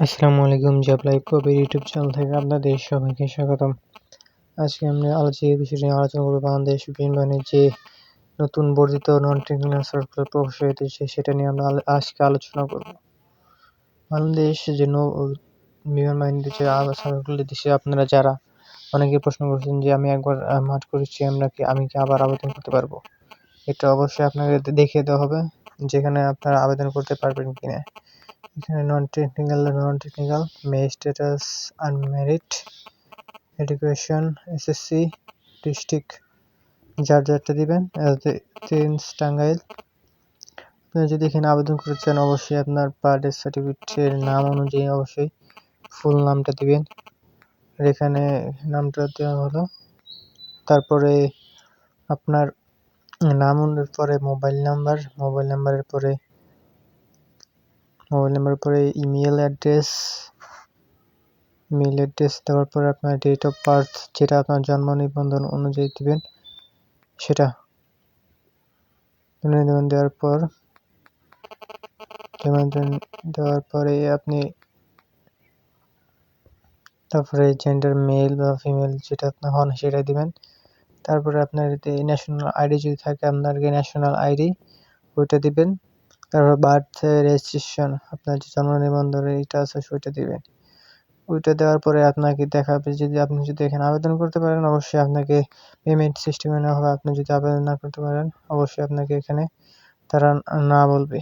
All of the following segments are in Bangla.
আসসালামু আলাইকুম। জব লাইফ কবির ইউটিউব চ্যানেল থেকে আপনাদের সবাইকে স্বাগতম। আজকে আমরা যে বিষয় নিয়ে আলোচনা করব, বাংলাদেশ বিমান বাহিনীর যে নতুন বর্ধিত নন টেকনিক্যাল সার্কুলার প্রকাশিত হয়েছে সেটা নিয়ে আমরা আজকে আলোচনা করব। বাংলাদেশ যে বিমান বাহিনীর যে সার্কুলার দিচ্ছে, আপনারা যারা অনেকে প্রশ্ন করছেন যে আমি একবার মাঠ করেছি, আমি কি আবার আবেদন করতে পারবো? এটা অবশ্যই আপনাকে দেখিয়ে দেওয়া হবে যেখানে আপনারা আবেদন করতে পারবেন কিনা। এখানে নন টেকনিক্যাল মে status unmarried education SSC district যারটা দিবেন টাঙ্গাইল। আপনি যদি এখানে আবেদন করতে চান অবশ্যই আপনার বার্থ সার্টিফিকেটের নাম অনুযায়ী অবশ্যই ফুল নামটা দিবেন। এখানে নামটা দেওয়া হলো, তারপরে আপনার নামের পরে মোবাইল নাম্বারের পরে ইমেল অ্যাড্রেস দেওয়ার পরে আপনার ডেট অফ বার্থ, যেটা আপনার জন্ম নিবন্ধন অনুযায়ী দিবেন সেটা দেওয়ার পরে আপনি তারপরে জেন্ডার মেল বা ফিমেল যেটা আপনার হন সেটা দিবেন। তারপরে আপনার ন্যাশনাল আইডি যদি থাকে আপনাকে ন্যাশনাল আইডি ওইটা দিবেন। তারপর বার্থ রেজিস্ট্রেশন, আপনার যে জন্ম নিবন্ধন এইটা আছে সেটা দিবেন। ওইটা দেওয়ার পরে আপনাকে দেখাবে আপনি যদি এখানে আবেদন করতে পারেন অবশ্যই আপনাকে পেমেন্ট সিস্টেমে নেওয়া হবে। আপনি যদি আবেদন না করতে পারেন অবশ্যই আপনাকে এখানে তারা না বলবে।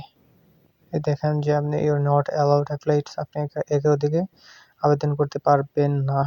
দেখেন যে আপনি you are not allowed applied, আপনি এগুলো দিকে আবেদন করতে পারবেন না।